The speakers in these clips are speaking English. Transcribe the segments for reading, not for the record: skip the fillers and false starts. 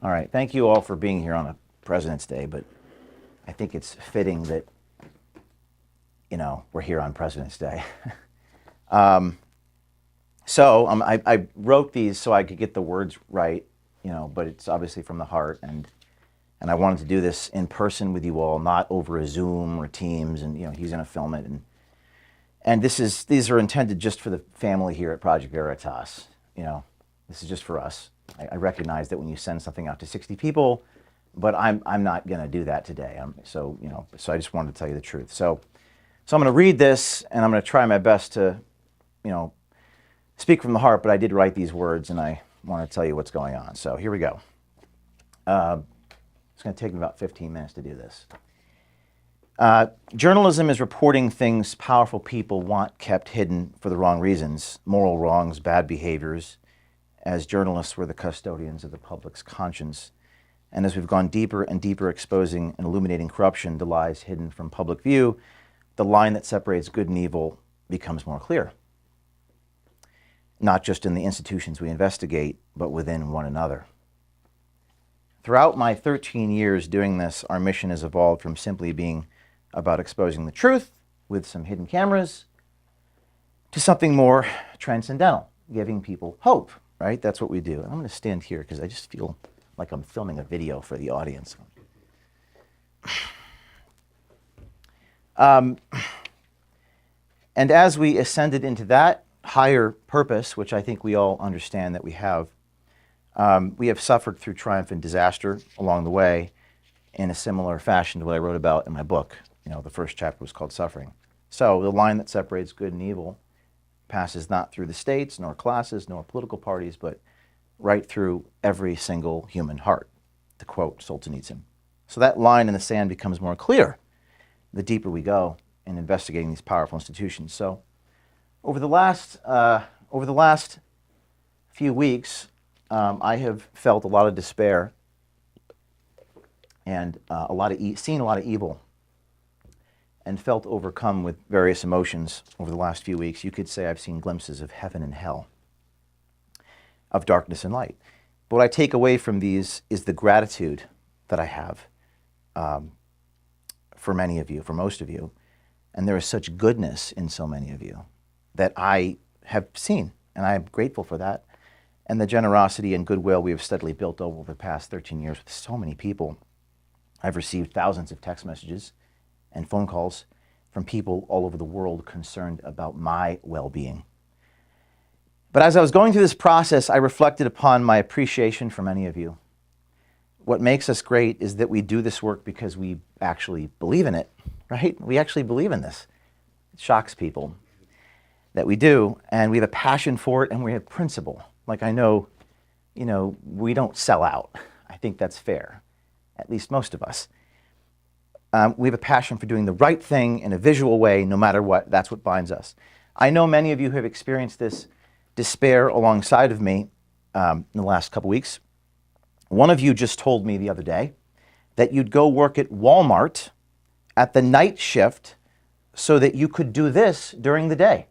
All right. Thank you all for being here on a President's Day, but I think it's fitting that, we're here on President's Day. I wrote these so I could get the words right, but it's obviously from the heart, and I wanted to do this in person with you all, not over a Zoom or Teams, and he's going to film it, and these are intended just for the family here at Project Veritas. This is just for us. I recognize that when you send something out to 60 people, but I'm not going to do that today. So I just wanted to tell you the truth. So I'm going to read this, and I'm going to try my best to, speak from the heart, but I did write these words, and I want to tell you what's going on. So here we go. It's going to take me about 15 minutes to do this. Journalism is reporting things powerful people want kept hidden for the wrong reasons, moral wrongs, bad behaviors, as journalists we're the custodians of the public's conscience. And as we've gone deeper and deeper exposing and illuminating corruption, the lies hidden from public view, the line that separates good and evil becomes more clear. Not just in the institutions we investigate, but within one another. Throughout my 13 years doing this, our mission has evolved from simply being about exposing the truth with some hidden cameras to something more transcendental, giving people hope, right? That's what we do. And I'm going to stand here because I just feel like I'm filming a video for the audience. And as we ascended into that higher purpose, which I think we all understand that we have suffered through triumph and disaster along the way in a similar fashion to what I wrote about in my book. The first chapter was called Suffering. So the line that separates good and evil passes not through the states, nor classes, nor political parties, but right through every single human heart, to quote Solzhenitsyn. So that line in the sand becomes more clear the deeper we go in investigating these powerful institutions. So over the last few weeks, I have felt a lot of despair and seen a lot of evil, and felt overcome with various emotions over the last few weeks. You could say I've seen glimpses of heaven and hell, of darkness and light. But what I take away from these is the gratitude that I have for many of you, for most of you. And there is such goodness in so many of you that I have seen, and I am grateful for that. And the generosity and goodwill we have steadily built over the past 13 years with so many people. I've received thousands of text messages and phone calls from people all over the world concerned about my well-being. But as I was going through this process, I reflected upon my appreciation for many of you. What makes us great is that we do this work because we actually believe in it, right? We actually believe in this. It shocks people that we do, and we have a passion for it, and we have principle. Like I know, we don't sell out. I think that's fair, at least most of us. We have a passion for doing the right thing in a visual way, no matter what. That's what binds us. I know many of you have experienced this despair alongside of me in the last couple weeks. One of you just told me the other day that you'd go work at Walmart at the night shift so that you could do this during the day.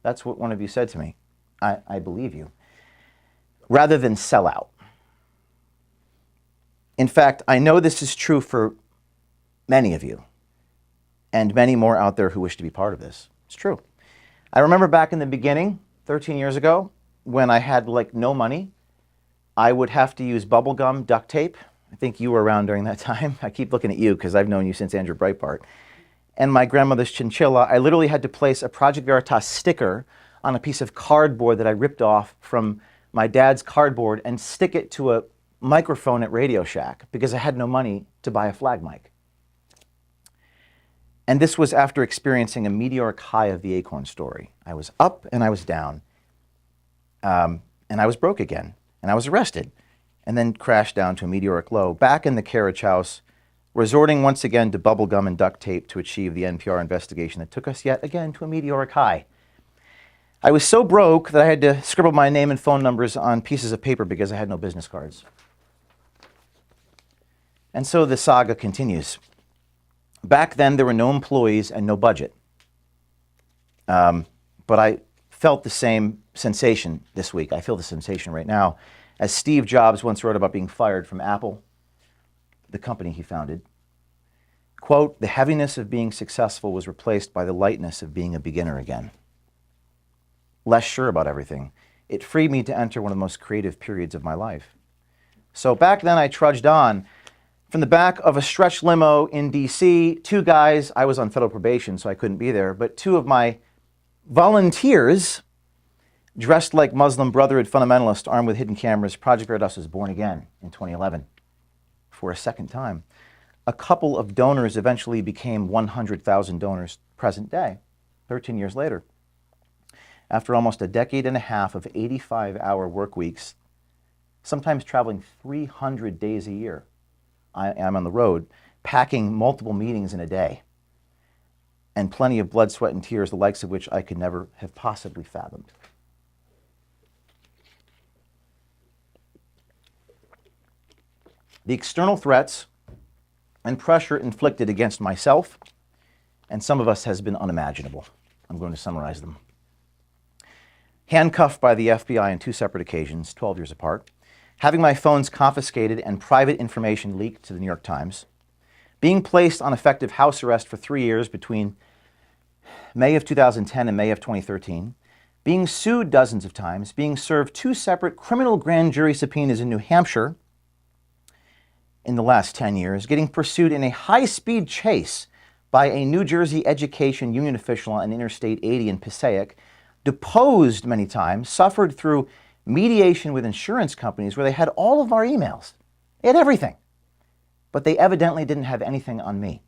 That's what one of you said to me. I believe you. Rather than sell out. In fact, I know this is true for many of you, and many more out there who wish to be part of this. It's true. I remember back in the beginning, 13 years ago, when I had no money, I would have to use bubble gum, duct tape. I think you were around during that time. I keep looking at you because I've known you since Andrew Breitbart. And my grandmother's chinchilla, I literally had to place a Project Veritas sticker on a piece of cardboard that I ripped off from my dad's cardboard and stick it to a microphone at Radio Shack because I had no money to buy a flag mic. And this was after experiencing a meteoric high of the acorn story. I was up and I was down, and I was broke again, and I was arrested, and then crashed down to a meteoric low, back in the carriage house, resorting once again to bubble gum and duct tape to achieve the NPR investigation that took us yet again to a meteoric high. I was so broke that I had to scribble my name and phone numbers on pieces of paper because I had no business cards. And so the saga continues. Back then, there were no employees and no budget. But I felt the same sensation this week. I feel the sensation right now As Steve Jobs once wrote about being fired from Apple, the company he founded, quote, "The heaviness of being successful was replaced by the lightness of being a beginner again." Less sure about everything. It freed me to enter one of the most creative periods of my life. So back then I trudged on from the back of a stretch limo in DC, two guys, I was on federal probation so I couldn't be there, but two of my volunteers dressed like Muslim Brotherhood fundamentalists armed with hidden cameras. Project Veritas was born again in 2011 for a second time. A couple of donors eventually became 100,000 donors present day, 13 years later. After almost a decade and a half of 85-hour work weeks, sometimes traveling 300 days a year, I'm on the road, packing multiple meetings in a day, and plenty of blood, sweat, and tears, the likes of which I could never have possibly fathomed. The external threats and pressure inflicted against myself and some of us has been unimaginable. I'm going to summarize them. Handcuffed by the FBI on 2 separate occasions, 12 years apart. Having my phones confiscated and private information leaked to the New York Times. Being placed on effective house arrest for 3 years between May of 2010 and May of 2013. Being sued dozens of times. Being served 2 separate criminal grand jury subpoenas in New Hampshire in the last 10 years, getting pursued in a high-speed chase by a New Jersey education union official on Interstate 80 in Passaic, deposed many times, suffered through mediation with insurance companies where they had all of our emails. They had everything. But they evidently didn't have anything on me.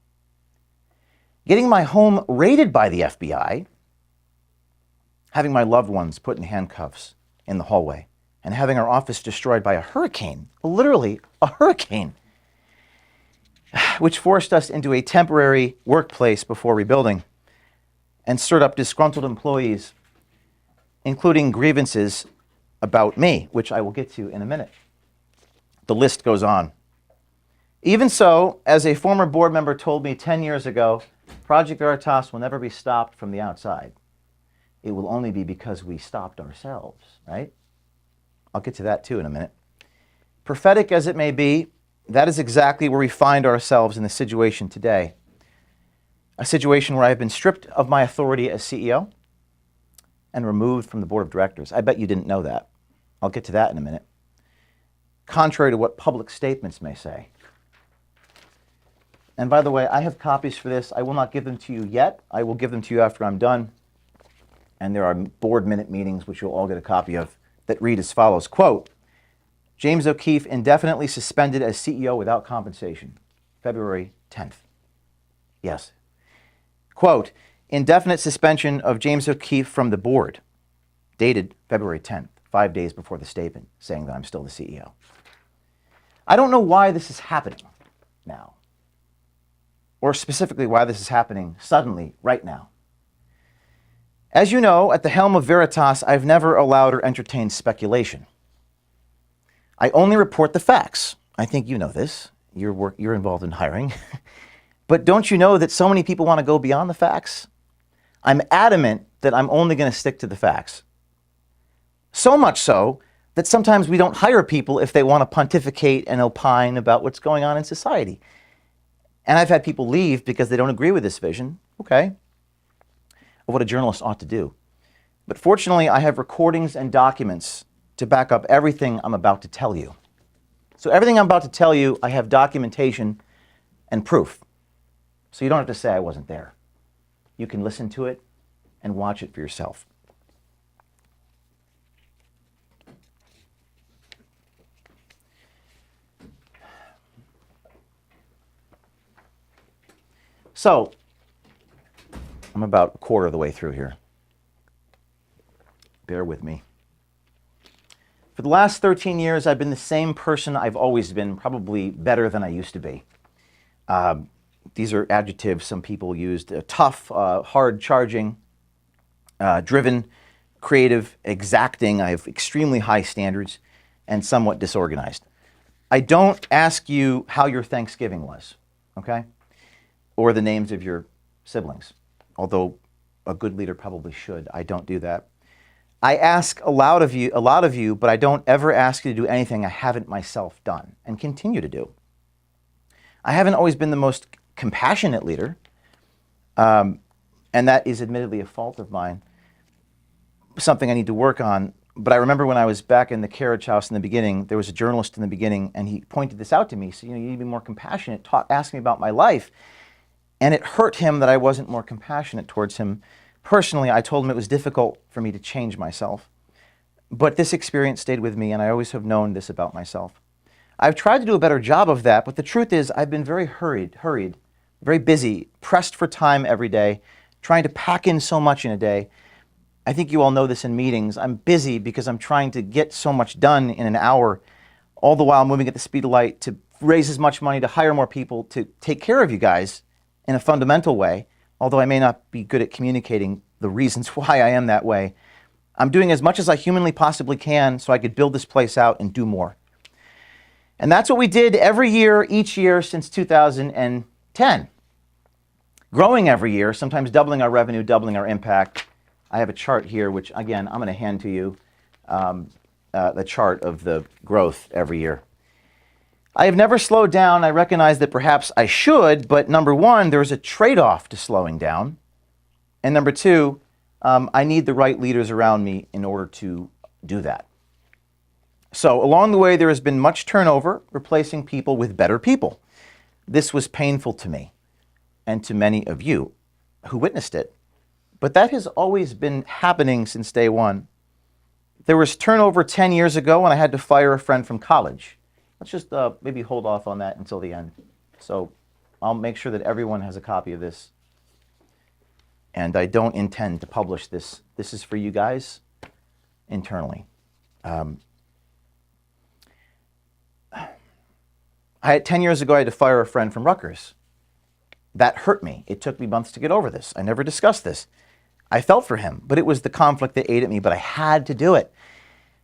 Getting my home raided by the FBI, having my loved ones put in handcuffs in the hallway, and having our office destroyed by a hurricane, literally a hurricane, which forced us into a temporary workplace before rebuilding and stirred up disgruntled employees, including grievances about me, which I will get to in a minute. The list goes on. Even so, as a former board member told me 10 years ago, Project Veritas will never be stopped from the outside. It will only be because we stopped ourselves, right? I'll get to that too in a minute. Prophetic as it may be, that is exactly where we find ourselves in the situation today. A situation where I have been stripped of my authority as CEO and removed from the board of directors. I bet you didn't know that. I'll get to that in a minute. Contrary to what public statements may say. And by the way, I have copies for this. I will not give them to you yet. I will give them to you after I'm done. And there are board minute meetings, which you'll all get a copy of, that read as follows. Quote, James O'Keefe indefinitely suspended as CEO without compensation. February 10th. Yes. Quote, indefinite suspension of James O'Keefe from the board. Dated February 10th, 5 days before the statement, saying that I'm still the CEO. I don't know why this is happening now. Or specifically why this is happening suddenly, right now. As you know, at the helm of Veritas, I've never allowed or entertained speculation. I only report the facts. I think you know this. You're involved in hiring. But don't you know that so many people want to go beyond the facts? I'm adamant that I'm only going to stick to the facts. So much so that sometimes we don't hire people if they want to pontificate and opine about what's going on in society. And I've had people leave because they don't agree with this vision, okay, of what a journalist ought to do. But fortunately, I have recordings and documents to back up everything I'm about to tell you. So everything I'm about to tell you, I have documentation and proof. So you don't have to say I wasn't there. You can listen to it and watch it for yourself. So, I'm about a quarter of the way through here. Bear with me. For the last 13 years, I've been the same person I've always been, probably better than I used to be. These are adjectives some people used. Tough, hard-charging, driven, creative, exacting. I have extremely high standards and somewhat disorganized. I don't ask you how your Thanksgiving was, okay? Or the names of your siblings, although a good leader probably should. I don't do that. I ask a lot of you, but I don't ever ask you to do anything I haven't myself done and continue to do. I haven't always been the most compassionate leader, and that is admittedly a fault of mine, something I need to work on. But I remember when I was back in the carriage house in the beginning, there was a journalist in the beginning, and he pointed this out to me. He said, you need to be more compassionate. Asked me about my life. And it hurt him that I wasn't more compassionate towards him. Personally, I told him it was difficult for me to change myself. But this experience stayed with me, and I always have known this about myself. I've tried to do a better job of that, but the truth is I've been very hurried, very busy, pressed for time every day, trying to pack in so much in a day. I think you all know this in meetings. I'm busy because I'm trying to get so much done in an hour, all the while moving at the speed of light to raise as much money, to hire more people, to take care of you guys in a fundamental way, although I may not be good at communicating the reasons why I am that way. I'm doing as much as I humanly possibly can so I could build this place out and do more. And that's what we did every year, each year since 2010. Growing every year, sometimes doubling our revenue, doubling our impact. I have a chart here, which again, I'm going to hand to you, the chart of the growth every year. I have never slowed down. I recognize that perhaps I should, but number one, there's a trade-off to slowing down. And number two, I need the right leaders around me in order to do that. So along the way, there has been much turnover, replacing people with better people. This was painful to me and to many of you who witnessed it. But that has always been happening since day one. There was turnover 10 years ago when I had to fire a friend from college. Let's just maybe hold off on that until the end. So I'll make sure that everyone has a copy of this. And I don't intend to publish this. This is for you guys internally. I had 10 years ago, I had to fire a friend from Rutgers. That hurt me. It took me months to get over this. I never discussed this. I felt for him, but it was the conflict that ate at me, but I had to do it.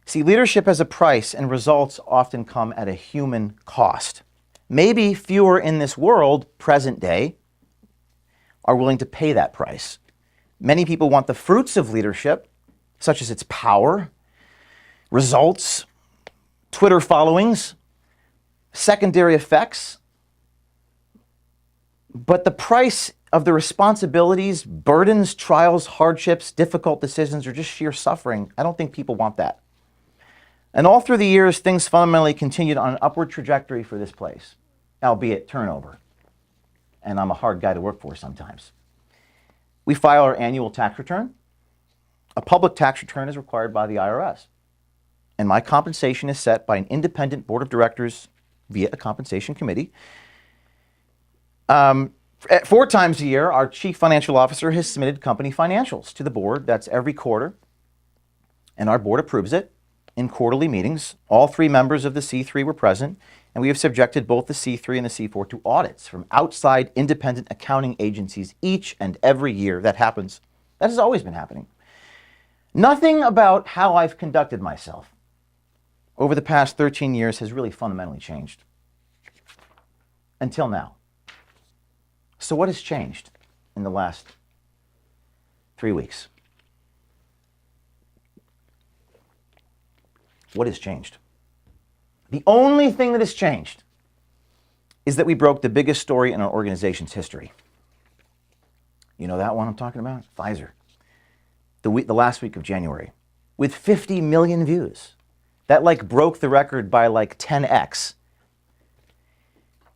See, leadership has a price, and results often come at a human cost. Maybe fewer in this world, present day, are willing to pay that price. Many people want the fruits of leadership, such as its power, results, Twitter followings, secondary effects, but the price of the responsibilities, burdens, trials, hardships, difficult decisions, or just sheer suffering, I don't think people want that. And all through the years, things fundamentally continued on an upward trajectory for this place, albeit turnover. And I'm a hard guy to work for sometimes. We file our annual tax return. A public tax return is required by the IRS. And my compensation is set by an independent board of directors via a compensation committee. 4 times a year, our chief financial officer has submitted company financials to the board. That's every quarter. And our board approves it in quarterly meetings. All 3 members of the C3 were present. And we have subjected both the C3 and the C4 to audits from outside independent accounting agencies each and every year. That happens. That has always been happening. Nothing about how I've conducted myself over the past 13 years has really fundamentally changed. Until now. So what has changed in the last 3 weeks? What has changed? The only thing that has changed is that we broke the biggest story in our organization's history. You know that one I'm talking about? Pfizer. The last week of January, with 50 million views. That broke the record by 10x.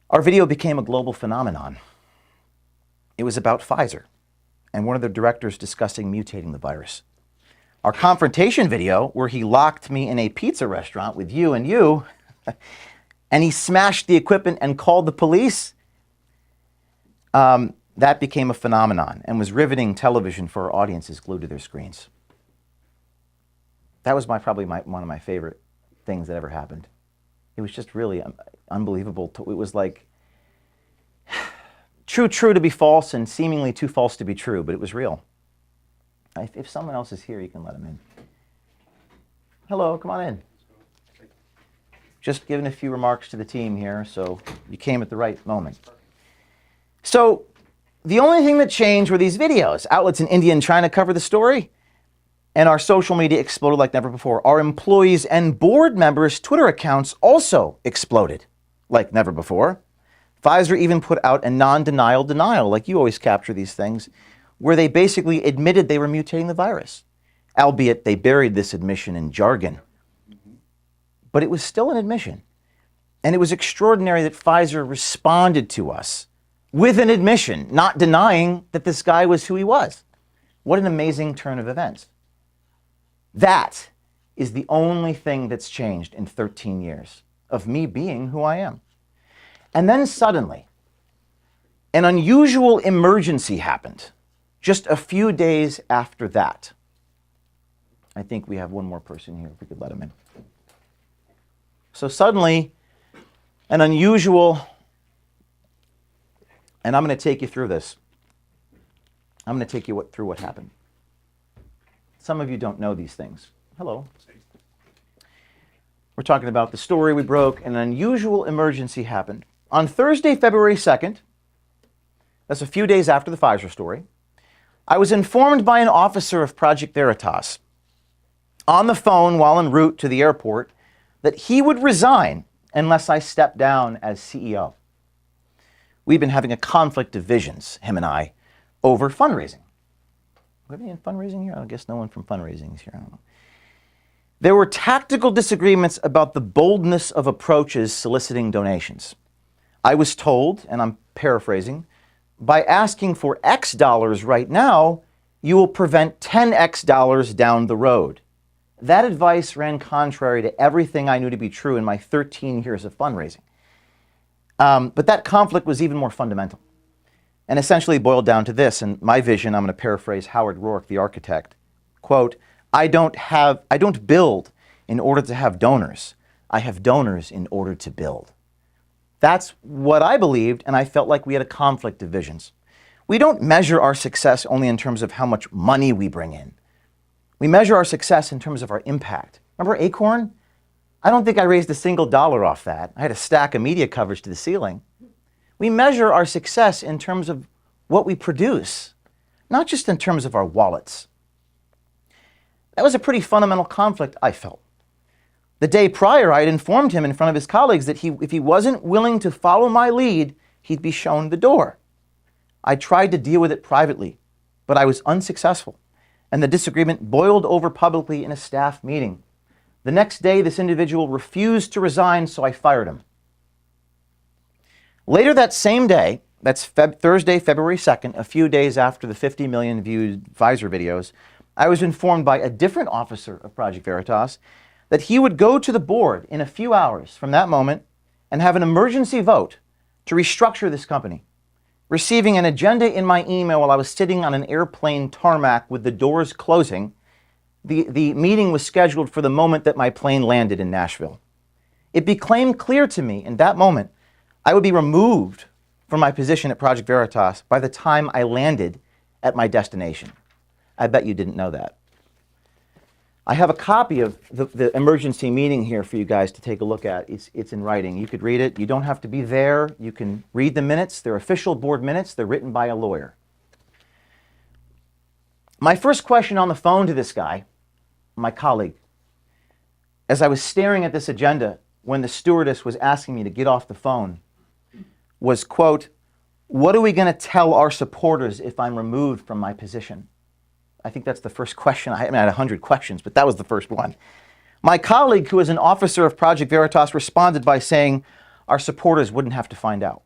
Our video became a global phenomenon. It was about Pfizer and one of the directors discussing mutating the virus. Our confrontation video, where he locked me in a pizza restaurant with you and you, and he smashed the equipment and called the police, that became a phenomenon and was riveting television for our audiences glued to their screens. That was probably one of my favorite things that ever happened. It was just really unbelievable. It was like true to be false and seemingly too false to be true, but it was real. If someone else is here, you can let them in. Hello, come on in. Just giving a few remarks to the team here, so you came at the right moment. So the only thing that changed were these videos. Outlets in India and China cover the story. And our social media exploded like never before. Our employees and board members' Twitter accounts also exploded like never before. Pfizer even put out a non-denial denial, like you always capture these things, where they basically admitted they were mutating the virus, albeit they buried this admission in jargon. But it was still an admission. And it was extraordinary that Pfizer responded to us with an admission, not denying that this guy was who he was. What an amazing turn of events. That is the only thing that's changed in 13 years of me being who I am. And then suddenly, an unusual emergency happened just a few days after that. I think we have one more person here, if we could let him in. So suddenly, an unusual, and I'm going to take you through this. I'm going to take you through what happened. Some of you don't know these things. Hello. We're talking about the story we broke, and an unusual emergency happened. On Thursday, February 2nd, that's a few days after the Pfizer story, I was informed by an officer of Project Veritas on the phone while en route to the airport that he would resign unless I stepped down as CEO. We've been having a conflict of visions, him and I, over fundraising. Are we in fundraising here? I guess no one from fundraising is here. I don't know. There were tactical disagreements about the boldness of approaches soliciting donations. I was told, and I'm paraphrasing, by asking for X dollars right now, you will prevent 10X dollars down the road. That advice ran contrary to everything I knew to be true in my 13 years of fundraising. But that conflict was even more fundamental and essentially boiled down to this. And my vision, I'm going to paraphrase Howard Rourke, the architect, quote, I don't build in order to have donors. I have donors in order to build. That's what I believed, and I felt like we had a conflict of visions. We don't measure our success only in terms of how much money we bring in. We measure our success in terms of our impact. Remember Acorn? I don't think I raised a single dollar off that. I had a stack of media coverage to the ceiling. We measure our success in terms of what we produce, not just in terms of our wallets. That was a pretty fundamental conflict, I felt. The day prior, I had informed him in front of his colleagues that if he wasn't willing to follow my lead, he'd be shown the door. I tried to deal with it privately, but I was unsuccessful, and the disagreement boiled over publicly in a staff meeting. The next day, this individual refused to resign, so I fired him. Later that same day, that's Thursday, February 2nd, a few days after the 50 million viewed Pfizer videos, I was informed by a different officer of Project Veritas that he would go to the board in a few hours from that moment and have an emergency vote to restructure this company. Receiving an agenda in my email while I was sitting on an airplane tarmac with the doors closing, the meeting was scheduled for the moment that my plane landed in Nashville. It became clear to me in that moment I would be removed from my position at Project Veritas by the time I landed at my destination. I bet you didn't know that. I have a copy of the emergency meeting here for you guys to take a look at. It's in writing. You could read it. You don't have to be there. You can read the minutes. They're official board minutes. They're written by a lawyer. My first question on the phone to this guy, my colleague, as I was staring at this agenda when the stewardess was asking me to get off the phone, was, quote, what are we going to tell our supporters if I'm removed from my position? I think that's the first question. I had 100 questions, but that was the first one. My colleague, who is an officer of Project Veritas, responded by saying, our supporters wouldn't have to find out.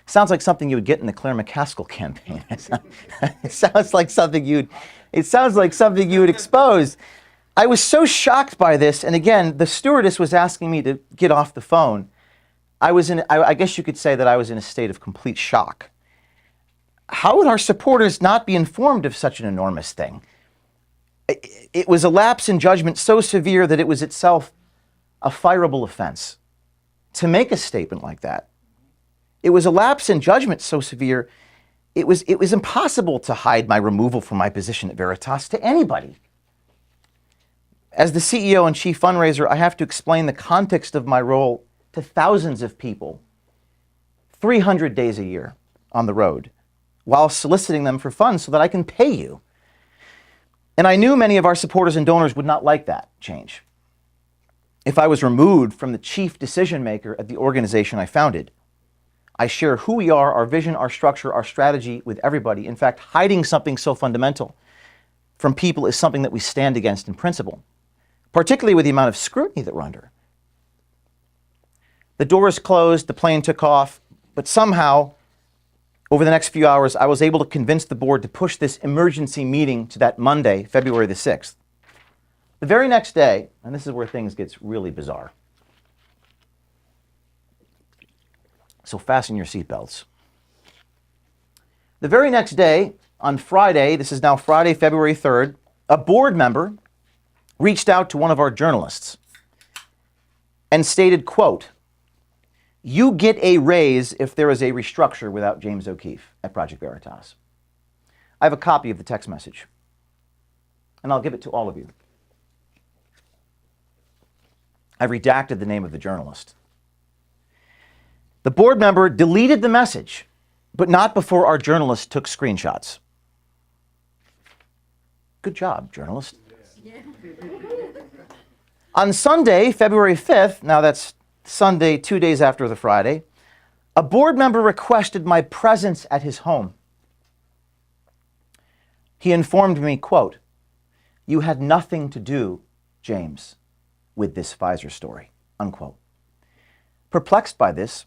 Sounds like something you would get in the Claire McCaskill campaign. It sounds like something you'd expose. I was so shocked by this, and again, the stewardess was asking me to get off the phone. I guess you could say that I was in a state of complete shock. How would our supporters not be informed of such an enormous thing? It was a lapse in judgment so severe that it was itself a fireable offense to make a statement like that. It was a lapse in judgment so severe, it was impossible to hide my removal from my position at Veritas to anybody. As the CEO and chief fundraiser, I have to explain the context of my role to thousands of people, 300 days a year on the road, while soliciting them for funds so that I can pay you. And I knew many of our supporters and donors would not like that change. If I was removed from the chief decision maker at the organization I founded, I share who we are, our vision, our structure, our strategy with everybody. In fact, hiding something so fundamental from people is something that we stand against in principle, particularly with the amount of scrutiny that we're under. The doors closed, the plane took off, but somehow, over the next few hours, I was able to convince the board to push this emergency meeting to that Monday, February the 6th. The very next day, and this is where things gets really bizarre, so fasten your seatbelts. The very next day, on Friday, this is now Friday, February 3rd, a board member reached out to one of our journalists and stated, quote, "You get a raise if there is a restructure without James O'Keefe at Project Veritas." I have a copy of the text message, and I'll give it to all of you. I redacted the name of the journalist. The board member deleted the message, but not before our journalist took screenshots. Good job, journalist. Yeah. On Sunday, February 5th, now that's Sunday, 2 days after the Friday, a board member requested my presence at his home. He informed me, quote, "You had nothing to do, James, with this Pfizer story," unquote. Perplexed by this,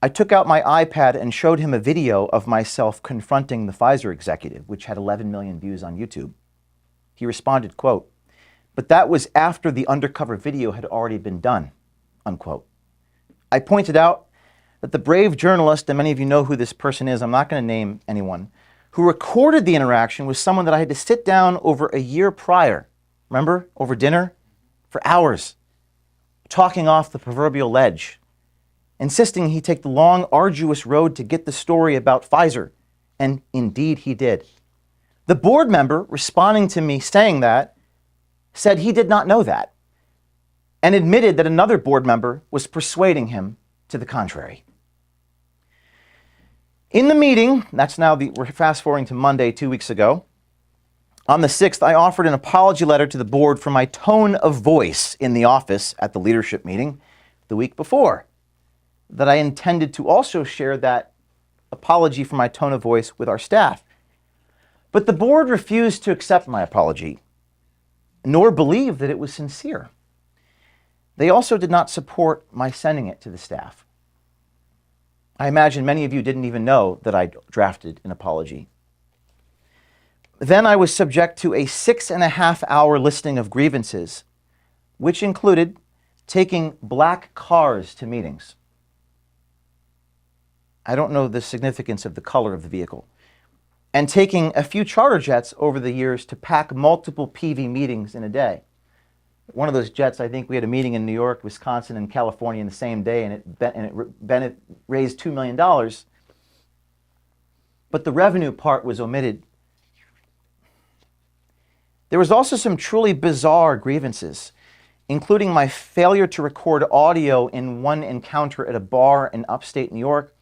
I took out my iPad and showed him a video of myself confronting the Pfizer executive, which had 11 million views on YouTube. He responded, quote, "But that was after the undercover video had already been done," unquote. I pointed out that the brave journalist, and many of you know who this person is, I'm not going to name anyone, who recorded the interaction was someone that I had to sit down over a year prior, remember, over dinner, for hours, talking off the proverbial ledge, insisting he take the long, arduous road to get the story about Pfizer, and indeed he did. The board member, responding to me saying that, said he did not know that, and admitted that another board member was persuading him to the contrary. In the meeting, we're fast forwarding to Monday, 2 weeks ago, on the 6th, I offered an apology letter to the board for my tone of voice in the office at the leadership meeting the week before, that I intended to also share that apology for my tone of voice with our staff. But the board refused to accept my apology, nor believe that it was sincere. They also did not support my sending it to the staff. I imagine many of you didn't even know that I drafted an apology. Then I was subject to a 6.5-hour listing of grievances, which included taking black cars to meetings. I don't know the significance of the color of the vehicle. And taking a few charter jets over the years to pack multiple PV meetings in a day. One of those jets, I think we had a meeting in New York, Wisconsin, and California in the same day, and it raised $2 million. But the revenue part was omitted. There was also some truly bizarre grievances, including my failure to record audio in one encounter at a bar in upstate New York,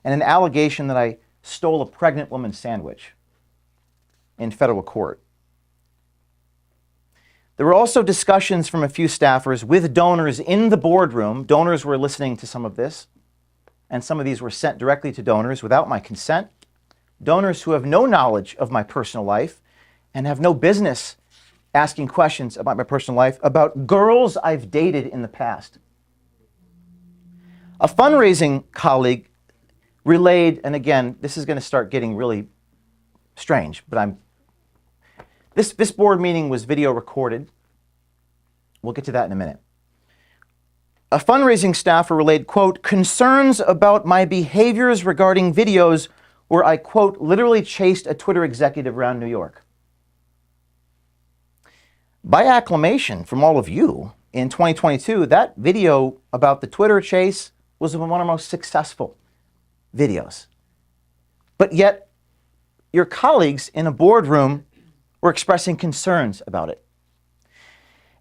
and an allegation that I stole a pregnant woman's sandwich in federal court. There were also discussions from a few staffers with donors in the boardroom. Donors were listening to some of this, and some of these were sent directly to donors without my consent. Donors who have no knowledge of my personal life and have no business asking questions about my personal life, about girls I've dated in the past. A fundraising colleague relayed, and again, this is going to start getting really strange, but this board meeting was video recorded. We'll get to that in a minute. A fundraising staffer relayed, quote, "concerns about my behaviors regarding videos where I, quote, literally chased a Twitter executive around New York." By acclamation from all of you, in 2022, that video about the Twitter chase was one of our most successful videos. But yet, your colleagues in a boardroom were expressing concerns about it.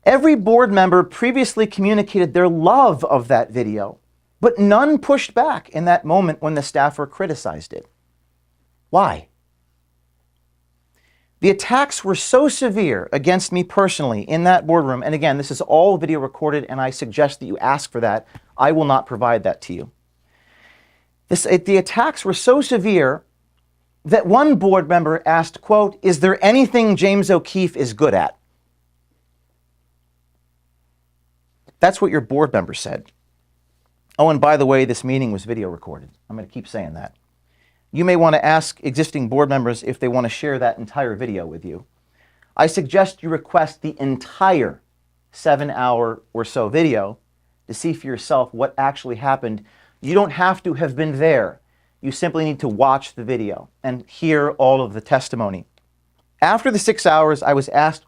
Every board member previously communicated their love of that video, but none pushed back in that moment when the staffer criticized it. Why? The attacks were so severe against me personally in that boardroom, and again, this is all video recorded, and I suggest that you ask for that. I will not provide that to you. The attacks were so severe that one board member asked, quote, "Is there anything James O'Keefe is good at?" That's what your board member said. Oh, and by the way, this meeting was video recorded. I'm going to keep saying that. You may want to ask existing board members if they want to share that entire video with you. I suggest you request the entire 7-hour or so video to see for yourself what actually happened. You don't have to have been there. You simply need to watch the video and hear all of the testimony. After the 6 hours, I was asked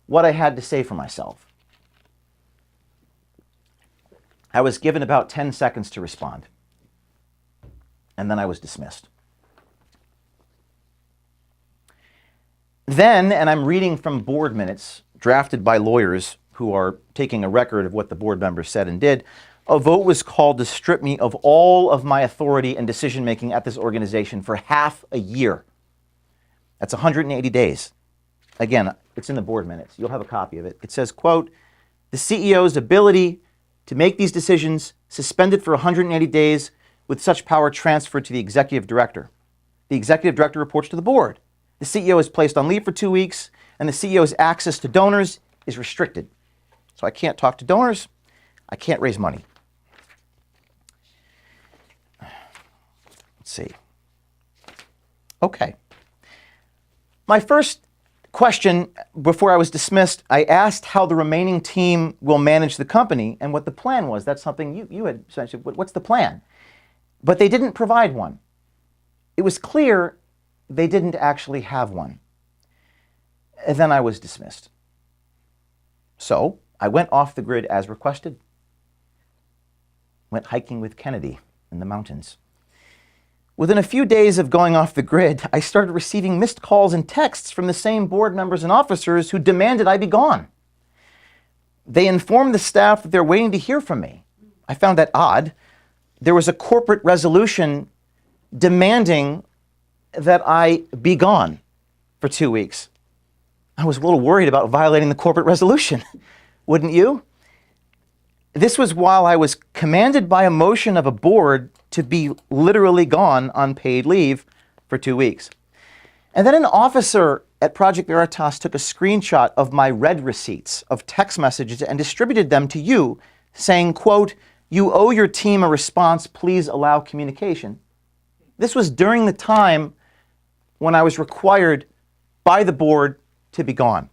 what I had to say for myself. I was given about 10 seconds to respond, and then I was dismissed. Then, and I'm reading from board minutes drafted by lawyers who are taking a record of what the board members said and did, a vote was called to strip me of all of my authority and decision-making at this organization for half a year. That's 180 days. Again, it's in the board minutes. You'll have a copy of it. It says, quote, "The CEO's ability to make these decisions suspended for 180 days with such power transferred to the executive director. The executive director reports to the board. The CEO is placed on leave for 2 weeks, and the CEO's access to donors is restricted. So I can't talk to donors. I can't raise money." Let's see. Okay. My first question before I was dismissed, I asked how the remaining team will manage the company and what the plan was. That's something you had essentially, what's the plan? But they didn't provide one. It was clear they didn't actually have one. And then I was dismissed. So I went off the grid as requested. Went hiking with Kennedy in the mountains. Within a few days of going off the grid, I started receiving missed calls and texts from the same board members and officers who demanded I be gone. They informed the staff that they're waiting to hear from me. I found that odd. There was a corporate resolution demanding that I be gone for 2 weeks. I was a little worried about violating the corporate resolution, wouldn't you? This was while I was commanded by a motion of a board to be literally gone on paid leave for 2 weeks. And then an officer at Project Veritas took a screenshot of my read receipts of text messages and distributed them to you, saying, quote, "You owe your team a response, please allow communication." This was during the time when I was required by the board to be gone.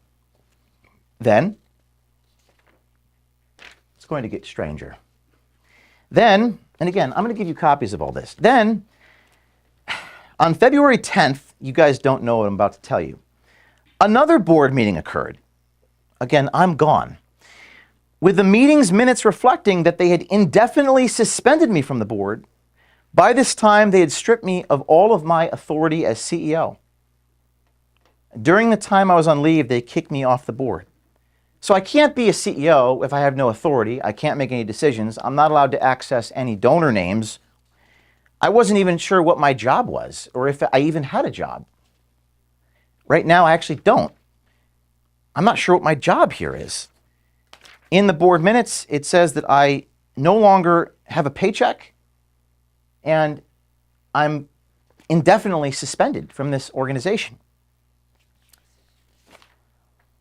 Then, it's going to get stranger. Then, and again, I'm going to give you copies of all this. Then, on February 10th, you guys don't know what I'm about to tell you, another board meeting occurred. Again, I'm gone. With the meeting's minutes reflecting that they had indefinitely suspended me from the board. By this time, they had stripped me of all of my authority as CEO. During the time I was on leave, they kicked me off the board. So I can't be a CEO if I have no authority. I can't make any decisions. I'm not allowed to access any donor names. I wasn't even sure what my job was or if I even had a job. Right now, I actually don't. I'm not sure what my job here is. In the board minutes, it says that I no longer have a paycheck and I'm indefinitely suspended from this organization.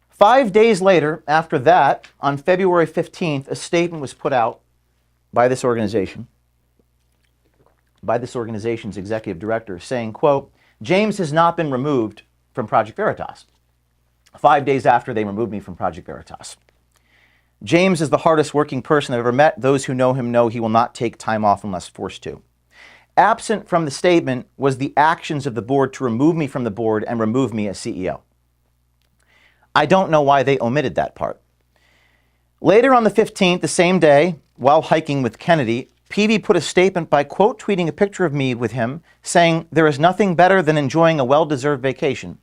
5 days later, after that, on February 15th, a statement was put out by this organization, by this organization's executive director, saying, quote, "James has not been removed from Project Veritas." 5 days after they removed me from Project Veritas. "James is the hardest working person I've ever met. Those who know him know he will not take time off unless forced to." Absent from the statement was the actions of the board to remove me from the board and remove me as CEO. I don't know why they omitted that part. Later on the 15th, the same day, while hiking with Kennedy, PV put a statement by quote tweeting a picture of me with him saying, "There is nothing better than enjoying a well-deserved vacation."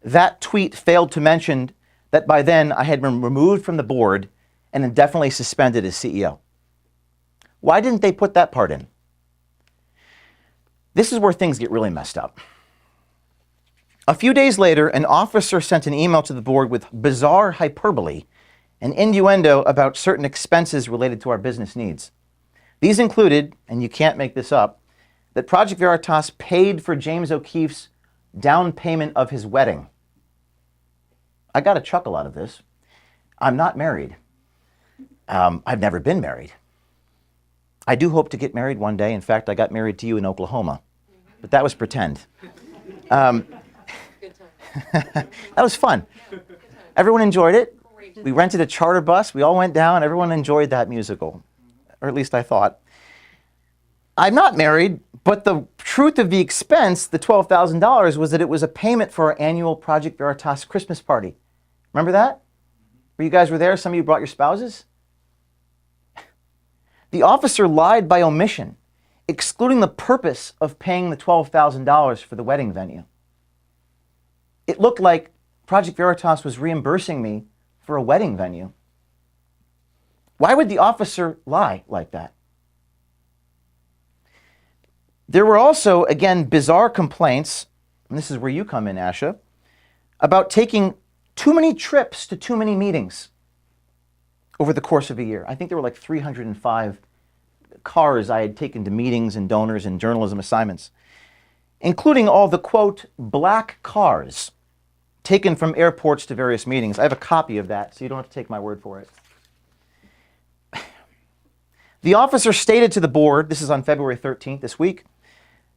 That tweet failed to mention that by then I had been removed from the board and indefinitely suspended as CEO. Why didn't they put that part in? This is where things get really messed up. A few days later, an officer sent an email to the board with bizarre hyperbole and innuendo about certain expenses related to our business needs. These included, and you can't make this up, that Project Veritas paid for James O'Keefe's down payment of his wedding. I got a chuckle out of this. I'm not married. I've never been married. I do hope to get married one day. In fact, I got married to you in Oklahoma, but that was pretend. That was fun. Everyone enjoyed it. We rented a charter bus. We all went down. Everyone enjoyed that musical, or at least I thought. I'm not married, but the truth of the expense, the $12,000, was that it was a payment for our annual Project Veritas Christmas party. Remember that? Where you guys were there? Some of you brought your spouses? The officer lied by omission, excluding the purpose of paying the $12,000 for the wedding venue. It looked like Project Veritas was reimbursing me for a wedding venue. Why would the officer lie like that? There were also, again, bizarre complaints, and this is where you come in, Asha, about taking too many trips to too many meetings over the course of a year. I think there were like 305 cars I had taken to meetings and donors and journalism assignments, including all the, quote, black cars taken from airports to various meetings. I have a copy of that, so you don't have to take my word for it. The officer stated to the board, this is on February 13th, this week,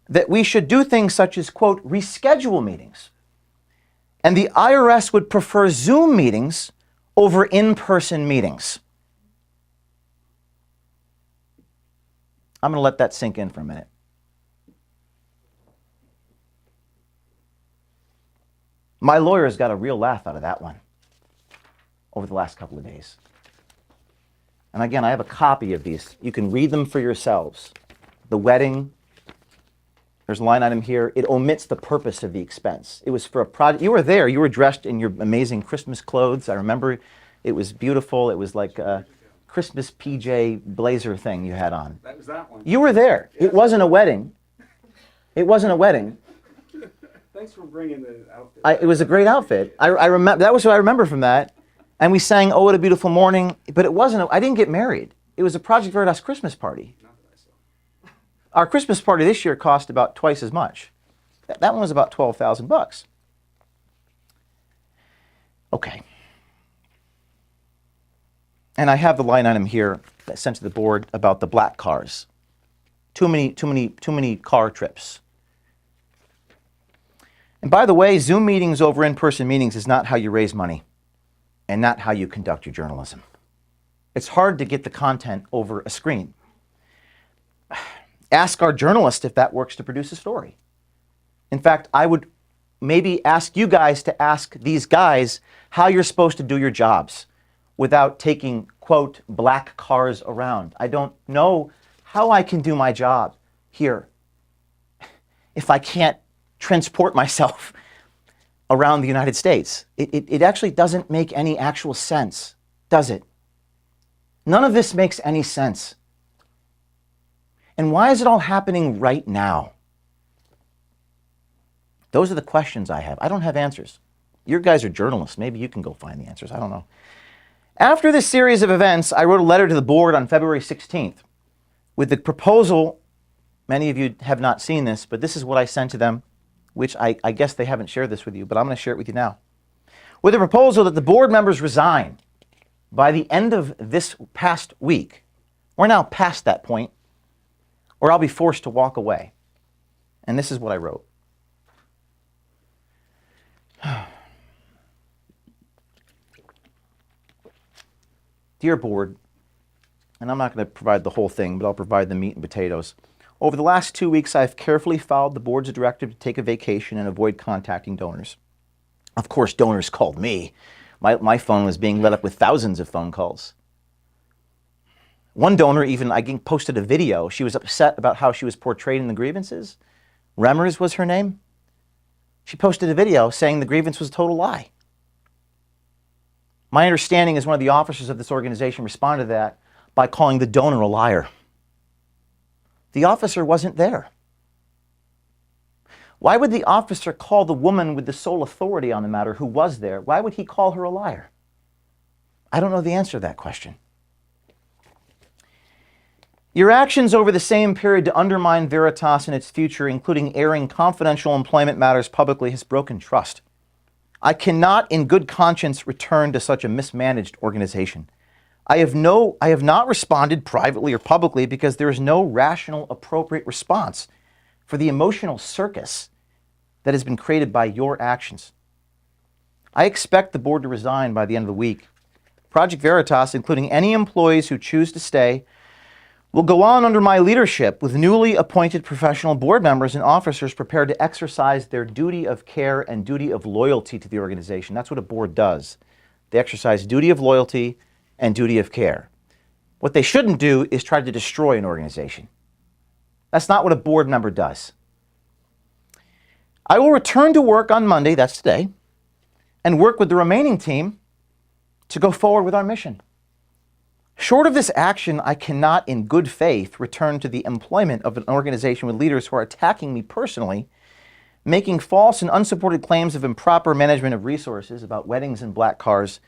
that we should do things such as, quote, reschedule meetings. And the IRS would prefer Zoom meetings over in-person meetings. I'm going to let that sink in for a minute. My lawyers got a real laugh out of that one over the last couple of days. And again, I have a copy of these. You can read them for yourselves. The wedding, there's a line item here. It omits the purpose of the expense. It was for a project. You were there. You were dressed in your amazing Christmas clothes. I remember it was beautiful. It was like a Christmas PJ blazer thing you had on. That was that one. You were there. Yeah. It wasn't a wedding. It wasn't a wedding. Thanks for bringing the outfit. It was a great outfit. I remember that was what I remember from that. And we sang "Oh What a Beautiful Morning," but it wasn't. I didn't get married. It was a Project Veritas Christmas party. Not that I saw. Our Christmas party this year cost about twice as much. That one was about $12,000. Okay. And I have the line item here that sent to the board about the black cars. Too many car trips. And by the way, Zoom meetings over in-person meetings is not how you raise money and not how you conduct your journalism. It's hard to get the content over a screen. Ask our journalist if that works to produce a story. In fact, I would maybe ask you guys to ask these guys how you're supposed to do your jobs without taking, quote, black cars around. I don't know how I can do my job here if I can't transport myself around the United States. It actually doesn't make any actual sense, does it? None of this makes any sense. And why is it all happening right now? Those are the questions I have. I don't have answers. You guys are journalists. Maybe you can go find the answers. I don't know. After this series of events, I wrote a letter to the board on February 16th with the proposal. Many of you have not seen this, but this is what I sent to them, which I guess they haven't shared this with you, but I'm going to share it with you now. With a proposal that the board members resign by the end of this past week. We're now past that point, or I'll be forced to walk away. And this is what I wrote. Dear board, and I'm not going to provide the whole thing, but I'll provide the meat and potatoes. Over the last 2 weeks, I've carefully followed the board's directive to take a vacation and avoid contacting donors. Of course, donors called me. My phone was being lit up with thousands of phone calls. One donor even, I posted a video. She was upset about how she was portrayed in the grievances. Remmers was her name. She posted a video saying the grievance was a total lie. My understanding is one of the officers of this organization responded to that by calling the donor a liar. The officer wasn't there. Why would the officer call the woman with the sole authority on the matter who was there? Why would he call her a liar? I don't know the answer to that question. Your actions over the same period to undermine Veritas and its future, including airing confidential employment matters publicly, has broken trust. I cannot in good conscience return to such a mismanaged organization. I have not responded privately or publicly because there is no rational, appropriate response for the emotional circus that has been created by your actions. I expect the board to resign by the end of the week. Project Veritas, including any employees who choose to stay, will go on under my leadership with newly appointed professional board members and officers prepared to exercise their duty of care and duty of loyalty to the organization. That's what a board does. They exercise duty of loyalty and duty of care. What they shouldn't do is try to destroy an organization. That's not what a board member does. I will return to work on Monday, that's today, and work with the remaining team to go forward with our mission. Short of this action, I cannot in good faith return to the employment of an organization with leaders who are attacking me personally, making false and unsupported claims of improper management of resources about weddings and black cars,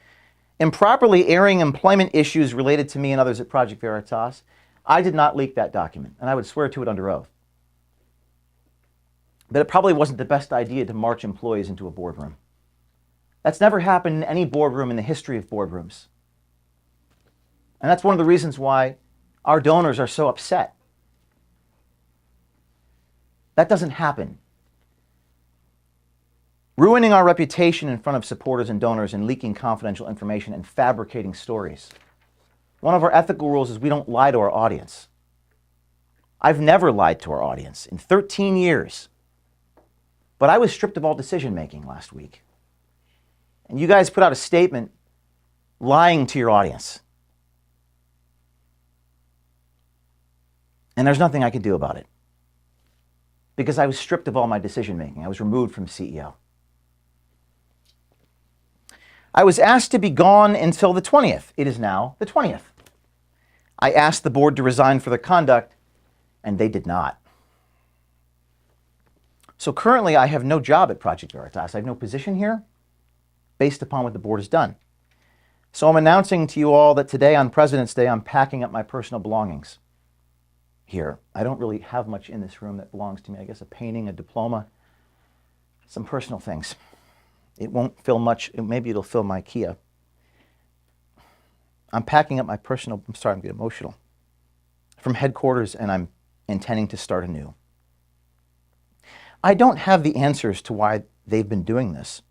improperly airing employment issues related to me and others at Project Veritas. I did not leak that document, and I would swear to it under oath. But it probably wasn't the best idea to march employees into a boardroom. That's never happened in any boardroom in the history of boardrooms. And that's one of the reasons why our donors are so upset. That doesn't happen. Ruining our reputation in front of supporters and donors and leaking confidential information and fabricating stories. One of our ethical rules is we don't lie to our audience. I've never lied to our audience in 13 years. But I was stripped of all decision-making last week. And you guys put out a statement lying to your audience. And there's nothing I could do about it. Because I was stripped of all my decision-making. I was removed from CEO. I was asked to be gone until the 20th. It is now the 20th. I asked the board to resign for their conduct, and they did not. So currently, I have no job at Project Veritas. I have no position here based upon what the board has done. So I'm announcing to you all that today on President's Day, I'm packing up my personal belongings here. I don't really have much in this room that belongs to me. I guess a painting, a diploma, some personal things. It won't fill much. Maybe it'll fill my Kia. I'm packing up my personal, I'm starting to get emotional, from headquarters, and I'm intending to start anew. I don't have the answers to why they've been doing this,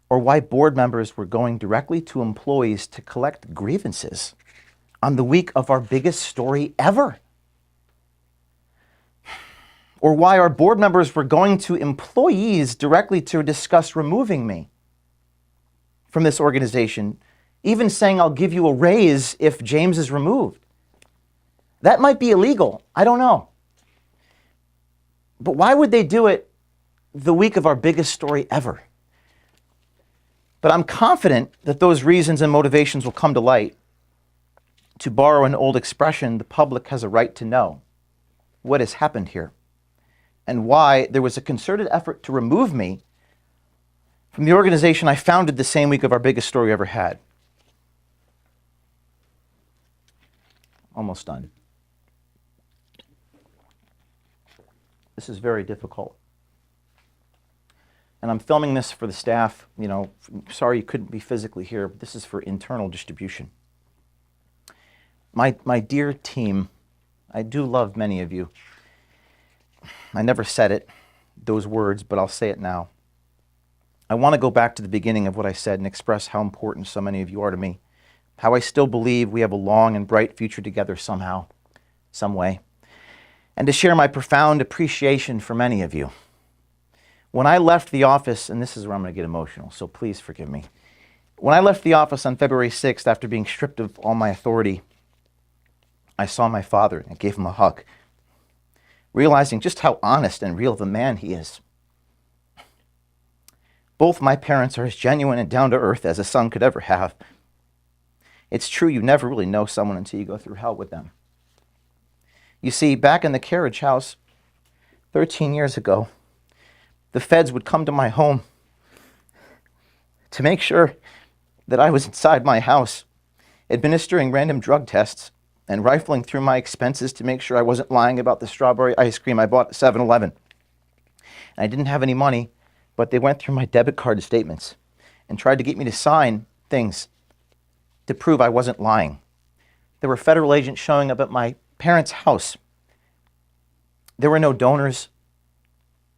or why board members were going directly to employees to collect grievances on the week of our biggest story ever. Or why our board members were going to employees directly to discuss removing me from this organization, even saying I'll give you a raise if James is removed. That might be illegal. I don't know. But why would they do it the week of our biggest story ever? But I'm confident that those reasons and motivations will come to light. To borrow an old expression, the public has a right to know what has happened here and why there was a concerted effort to remove me from the organization I founded the same week of our biggest story ever had. Almost done. This is very difficult. And I'm filming this for the staff. You know, sorry you couldn't be physically here, but this is for internal distribution. My dear team, I do love many of you. I never said it, those words, but I'll say it now. I want to go back to the beginning of what I said and express how important so many of you are to me, how I still believe we have a long and bright future together somehow, some way, and to share my profound appreciation for many of you. When I left the office, and this is where I'm going to get emotional, so please forgive me. When I left the office on February 6th after being stripped of all my authority, I saw my father and I gave him a hug, realizing just how honest and real of a man he is. Both my parents are as genuine and down to earth as a son could ever have. It's true, you never really know someone until you go through hell with them. You see, back in the carriage house 13 years ago, the feds would come to my home to make sure that I was inside my house, administering random drug tests and rifling through my expenses to make sure I wasn't lying about the strawberry ice cream I bought at 7-Eleven. And I didn't have any money, but they went through my debit card statements and tried to get me to sign things to prove I wasn't lying. There were federal agents showing up at my parents' house. There were no donors.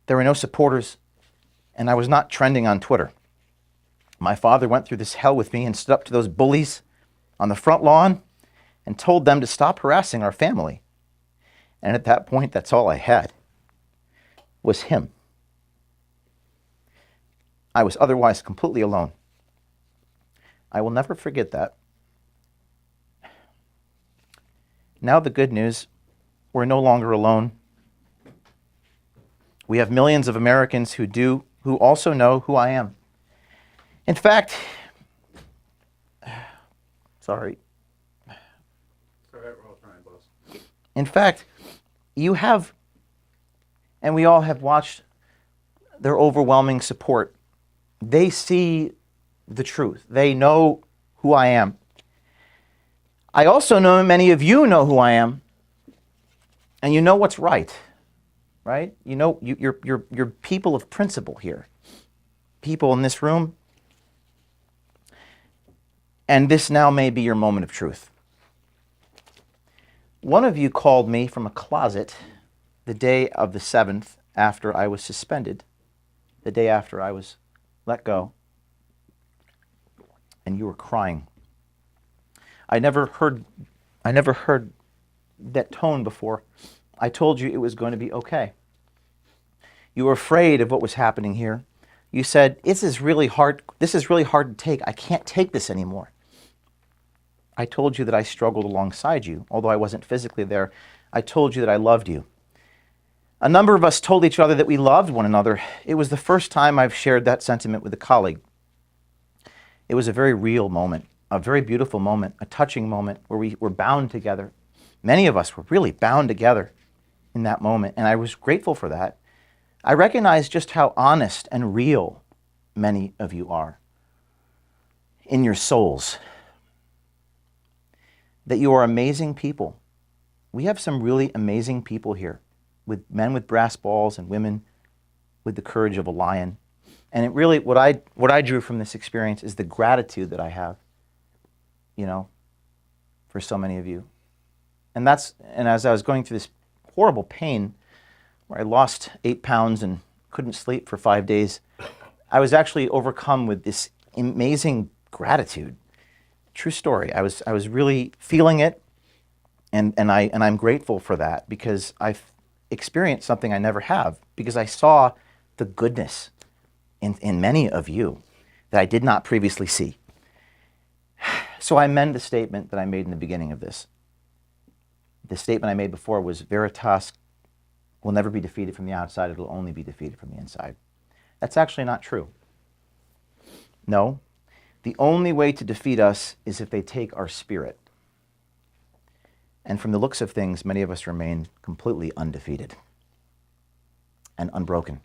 There were no supporters. And I was not trending on Twitter. My father went through this hell with me and stood up to those bullies on the front lawn and told them to stop harassing our family. And at that point, that's all I had, was him. I was otherwise completely alone. I will never forget that. Now the good news, we're no longer alone. We have millions of Americans who also know who I am. In fact, sorry. All right, we're all trying, boss. In fact, you have, and we all have watched their overwhelming support. They see the truth. They know who I am. I also know many of you know who I am, and you know what's right, right? You know, you're people of principle here. People in this room. And this now may be your moment of truth. One of you called me from a closet the day of the 7th after I was suspended, the day after I was let go, and you were crying. I never heard that tone before. I told you it was going to be okay. You were afraid of what was happening here. You said, this is really hard to take. I can't take this anymore. I told you that I struggled alongside you, although I wasn't physically there. I told you that I loved you. A number of us told each other that we loved one another. It was the first time I've shared that sentiment with a colleague. It was a very real moment, a very beautiful moment, a touching moment where we were bound together. Many of us were really bound together in that moment, and I was grateful for that. I recognize just how honest and real many of you are in your souls, that you are amazing people. We have some really amazing people here, with men with brass balls and women with the courage of a lion. And it really, what I drew from this experience is the gratitude that I have, for so many of you. And as I was going through this horrible pain, where I lost 8 pounds and couldn't sleep for 5 days, I was actually overcome with this amazing gratitude. True story. I was really feeling it, and I'm grateful for that, because I've experienced something I never have, because I saw the goodness in many of you that I did not previously see. So I amend the statement that I made in the beginning of this. The statement I made before was, Veritas will never be defeated from the outside, it will only be defeated from the inside. That's actually not true. No. The only way to defeat us is if they take our spirit. And from the looks of things, many of us remain completely undefeated and unbroken.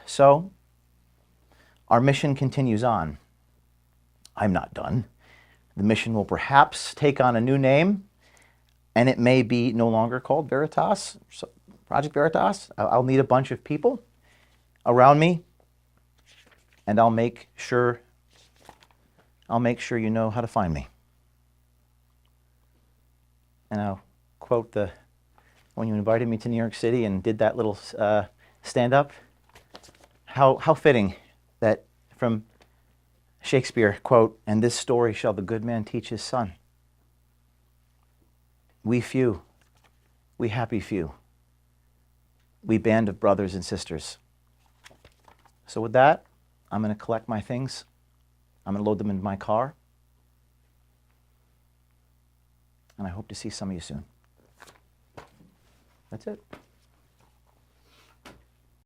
So, our mission continues on. I'm not done. The mission will perhaps take on a new name, and it may be no longer called Veritas, Project Veritas. I'll need a bunch of people around me, and I'll make sure you know how to find me. And I'll quote when you invited me to New York City and did that little stand-up, how fitting that from Shakespeare, quote, "And this story shall the good man teach his son." We few, we happy few, we band of brothers and sisters. So with that, I'm going to collect my things. I'm going to load them into my car. And I hope to see some of you soon. That's it.